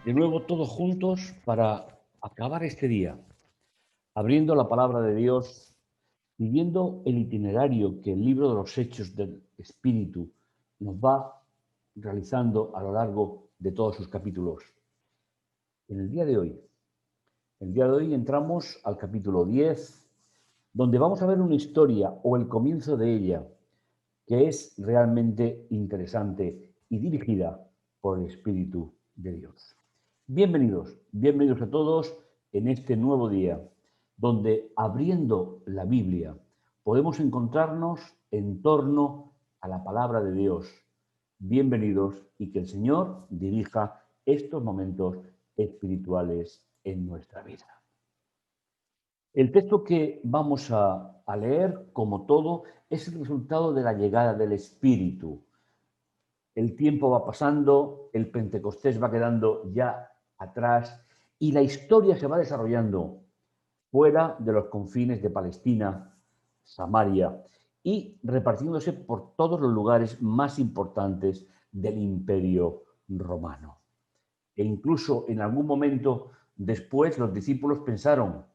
De nuevo todos juntos para acabar este día, abriendo la palabra de Dios, siguiendo el itinerario que el libro de los Hechos del Espíritu nos va realizando a lo largo de todos sus capítulos. En el día de hoy entramos al capítulo 10, donde vamos a ver una historia o el comienzo de ella, que es realmente interesante y dirigida por el Espíritu de Dios. Bienvenidos a todos en este nuevo día, donde abriendo la Biblia podemos encontrarnos en torno a la palabra de Dios. Bienvenidos y que el Señor dirija estos momentos espirituales en nuestra vida. El texto que vamos a leer, como todo, es el resultado de la llegada del Espíritu. El tiempo va pasando, el Pentecostés va quedando ya atrás y la historia se va desarrollando fuera de los confines de Palestina, Samaria, y repartiéndose por todos los lugares más importantes del Imperio Romano. E incluso en algún momento después los discípulos pensaron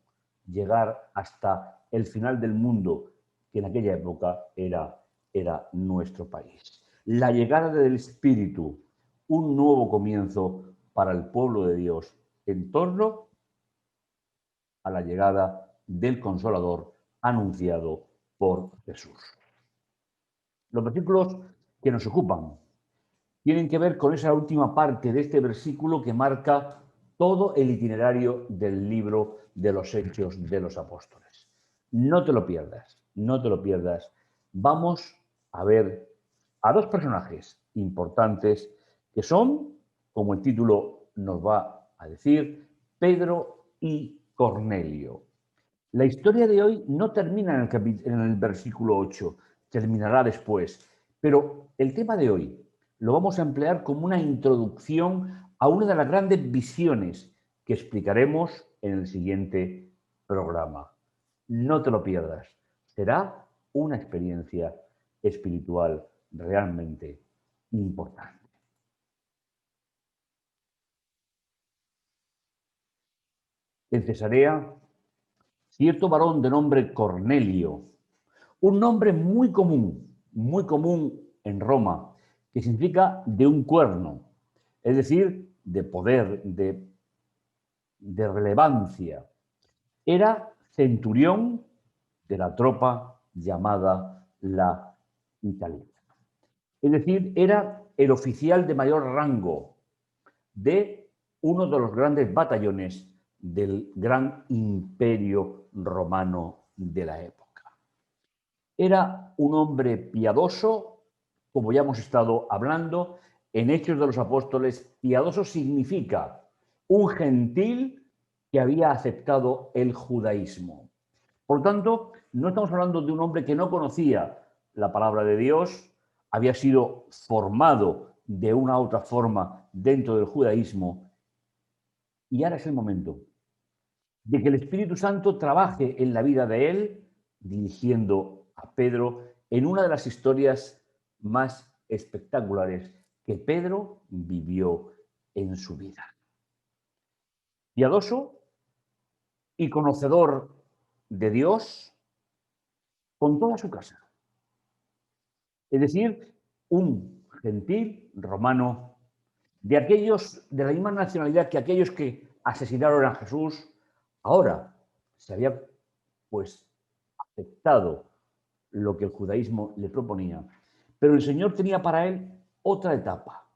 llegar hasta el final del mundo, que en aquella época era nuestro país. La llegada del Espíritu, un nuevo comienzo para el pueblo de Dios en torno a la llegada del Consolador anunciado por Jesús. Los versículos que nos ocupan tienen que ver con esa última parte de este versículo que marca todo el itinerario del libro de los Hechos de los Apóstoles. No te lo pierdas, no te lo pierdas. Vamos a ver a dos personajes importantes que son, como el título nos va a decir, Pedro y Cornelio. La historia de hoy no termina en el versículo 8, terminará después, pero el tema de hoy lo vamos a emplear como una introducción a una de las grandes visiones que explicaremos en el siguiente programa. No te lo pierdas, será una experiencia espiritual realmente importante. En Cesarea, cierto varón de nombre Cornelio, un nombre muy común en Roma, que significa de un cuerno, es decir, de poder, de relevancia. Era centurión de la tropa llamada la italiana. Es decir, era el oficial de mayor rango de uno de los grandes batallones del gran imperio romano de la época. Era un hombre piadoso, como ya hemos estado hablando, en Hechos de los Apóstoles, piadoso significa un gentil que había aceptado el judaísmo. Por lo tanto, no estamos hablando de un hombre que no conocía la palabra de Dios, había sido formado de una u otra forma dentro del judaísmo, y ahora es el momento de que el Espíritu Santo trabaje en la vida de él, dirigiendo a Pedro en una de las historias más espectaculares que Pedro vivió en su vida. Piadoso y conocedor de Dios con toda su casa. Es decir, un gentil romano de aquellos de la misma nacionalidad que aquellos que asesinaron a Jesús, ahora se había pues aceptado lo que el judaísmo le proponía. Pero el Señor tenía para él otra etapa,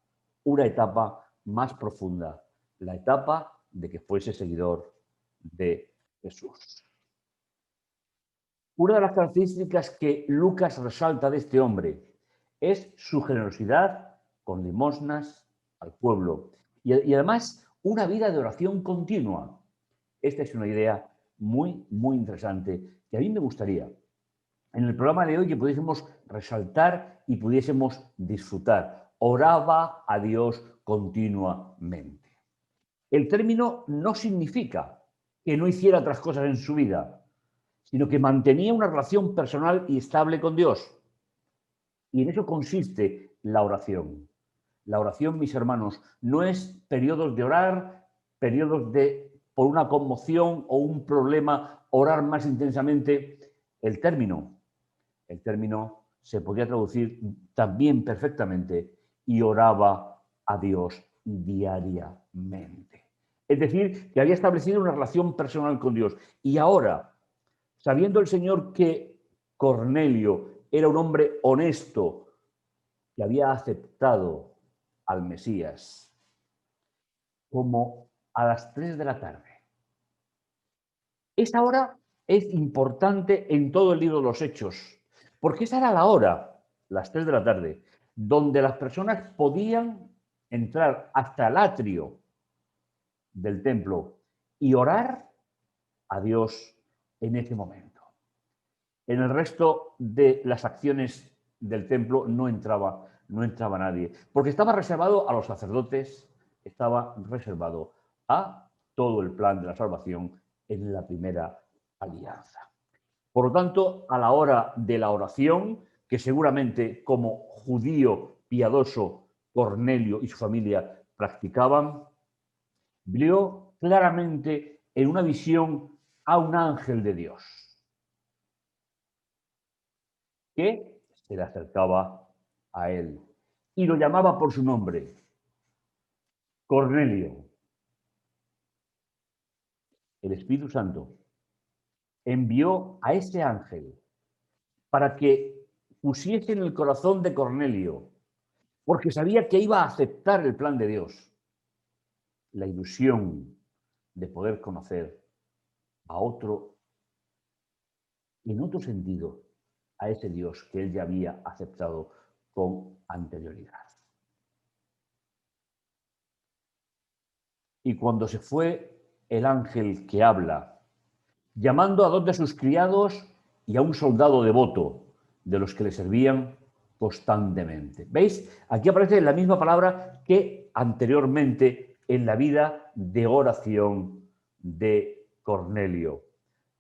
una etapa más profunda, la etapa de que fuese seguidor de Jesús. Una de las características que Lucas resalta de este hombre es su generosidad con limosnas al pueblo y además una vida de oración continua. Esta es una idea muy, muy interesante que a mí me gustaría en el programa de hoy que pudiésemos resaltar y pudiésemos disfrutar. Oraba a Dios continuamente. El término no significa que no hiciera otras cosas en su vida, sino que mantenía una relación personal y estable con Dios. Y en eso consiste la oración. La oración, mis hermanos, no es periodos de orar, periodos de, por una conmoción o un problema, orar más intensamente. El término se podría traducir también perfectamente y oraba a Dios diariamente. Es decir, que había establecido una relación personal con Dios. Y ahora, sabiendo el Señor que Cornelio era un hombre honesto, que había aceptado al Mesías, como a las 3 de la tarde. Esa hora es importante en todo el libro de los Hechos, porque esa era la hora, las 3 de la tarde, donde las personas podían entrar hasta el atrio del templo y orar a Dios en ese momento. En el resto de las acciones del templo no entraba nadie, porque estaba reservado a los sacerdotes, estaba reservado a todo el plan de la salvación en la primera alianza. Por lo tanto, a la hora de la oración, que seguramente como judío piadoso Cornelio y su familia practicaban, vio claramente en una visión a un ángel de Dios que se le acercaba a él y lo llamaba por su nombre, Cornelio. El Espíritu Santo envió a ese ángel para que pusiese en el corazón de Cornelio, porque sabía que iba a aceptar el plan de Dios, la ilusión de poder conocer a otro, en otro sentido, a ese Dios que él ya había aceptado con anterioridad. Y cuando se fue el ángel que habla, llamando a 2 de sus criados y a un soldado devoto de los que le servían constantemente. ¿Veis? Aquí aparece la misma palabra que anteriormente en la vida de oración de Cornelio.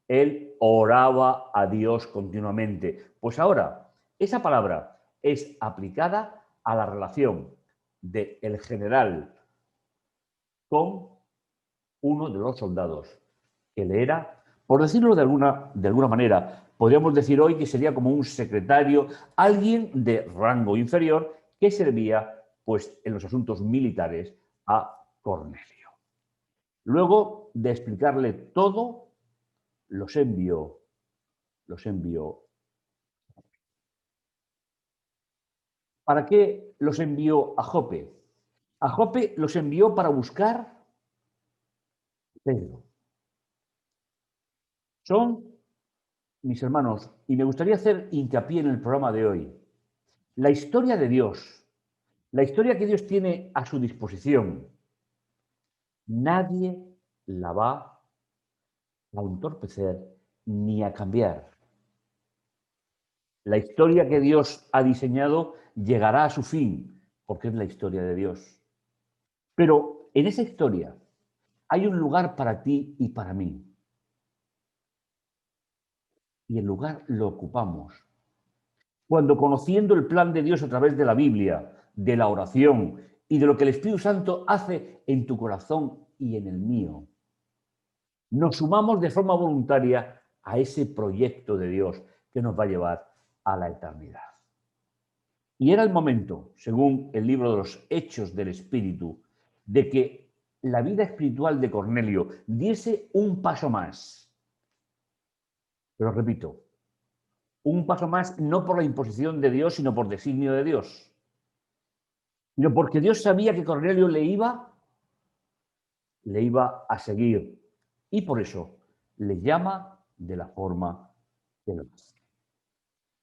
Él oraba a Dios continuamente. Pues ahora, esa palabra es aplicada a la relación del general con uno de los soldados, que le era, por decirlo de alguna manera, podríamos decir hoy que sería como un secretario, alguien de rango inferior que servía pues, en los asuntos militares a Cornelio. Luego de explicarle todo, los envió. ¿Para qué los envió a Jope? A Jope los envió para buscar a Pedro. Son, mis hermanos, y me gustaría hacer hincapié en el programa de hoy, la historia de Dios, la historia que Dios tiene a su disposición. Nadie la va a entorpecer ni a cambiar. La historia que Dios ha diseñado llegará a su fin, porque es la historia de Dios. Pero en esa historia hay un lugar para ti y para mí. Y el lugar lo ocupamos. Cuando conociendo el plan de Dios a través de la Biblia, de la oración y de lo que el Espíritu Santo hace en tu corazón y en el mío, nos sumamos de forma voluntaria a ese proyecto de Dios que nos va a llevar a la eternidad. Y era el momento, según el libro de los Hechos del Espíritu, de que la vida espiritual de Cornelio diese un paso más. Pero repito, un paso más no por la imposición de Dios, sino por designio de Dios. Sino porque Dios sabía que Cornelio le iba a seguir. Y por eso le llama de la forma que lo hace.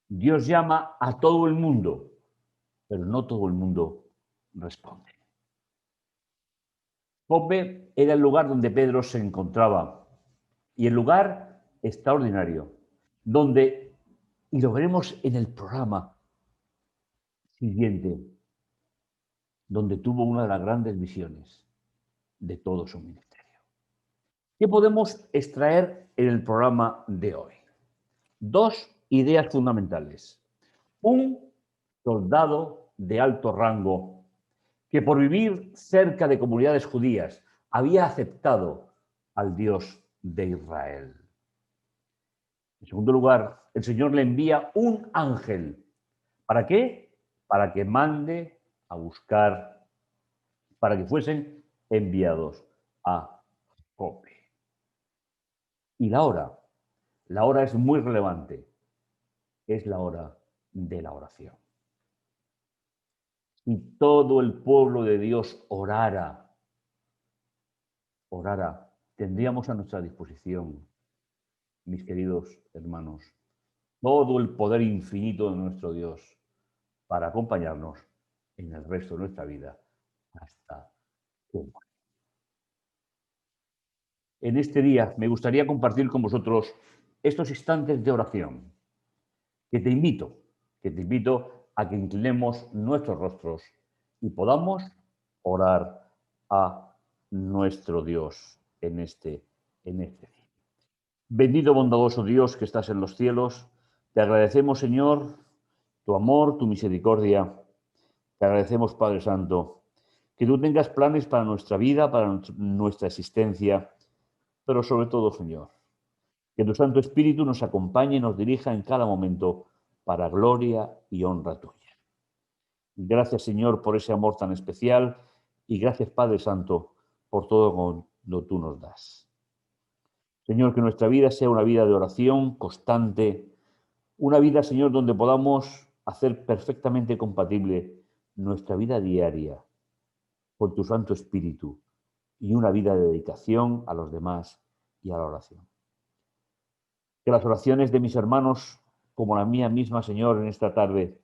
Dios llama a todo el mundo, pero no todo el mundo responde. Jope era el lugar donde Pedro se encontraba y el lugar extraordinario, donde, y lo veremos en el programa siguiente, donde tuvo una de las grandes visiones de todo su ministerio. ¿Qué podemos extraer en el programa de hoy? Dos ideas fundamentales. Un soldado de alto rango que por vivir cerca de comunidades judías había aceptado al Dios de Israel. En segundo lugar, el Señor le envía un ángel. ¿Para qué? Para que mande a buscar, para que fuesen enviados a Jope. Y la hora es muy relevante, es la hora de la oración. Si todo el pueblo de Dios orara, tendríamos a nuestra disposición, mis queridos hermanos, todo el poder infinito de nuestro Dios para acompañarnos en el resto de nuestra vida hasta que muera. En este día me gustaría compartir con vosotros estos instantes de oración que te invito a que inclinemos nuestros rostros y podamos orar a nuestro Dios en este día. Bendito bondadoso Dios que estás en los cielos, te agradecemos, Señor, tu amor, tu misericordia. Te agradecemos, Padre Santo, que tú tengas planes para nuestra vida, para nuestra existencia, pero sobre todo, Señor, que tu Santo Espíritu nos acompañe y nos dirija en cada momento para gloria y honra tuya. Gracias, Señor, por ese amor tan especial y gracias, Padre Santo, por todo cuando tú nos das. Señor, que nuestra vida sea una vida de oración constante, una vida, Señor, donde podamos hacer perfectamente compatible nuestra vida diaria con tu Santo Espíritu y una vida de dedicación a los demás y a la oración. Que las oraciones de mis hermanos, como la mía misma, Señor, en esta tarde,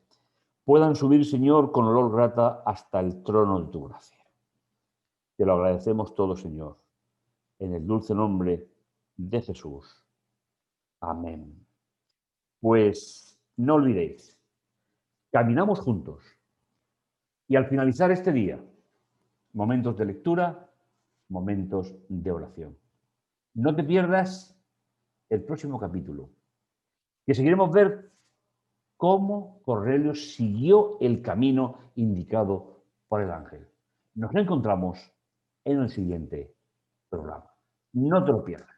puedan subir, Señor, con olor grata hasta el trono de tu gracia. Te lo agradecemos todo, Señor, en el dulce nombre de Jesús. Amén. Pues no olvidéis, caminamos juntos y al finalizar este día, momentos de lectura, momentos de oración. No te pierdas el próximo capítulo, que seguiremos ver cómo Cornelio siguió el camino indicado por el ángel. Nos encontramos en el siguiente programa. No te lo pierdas.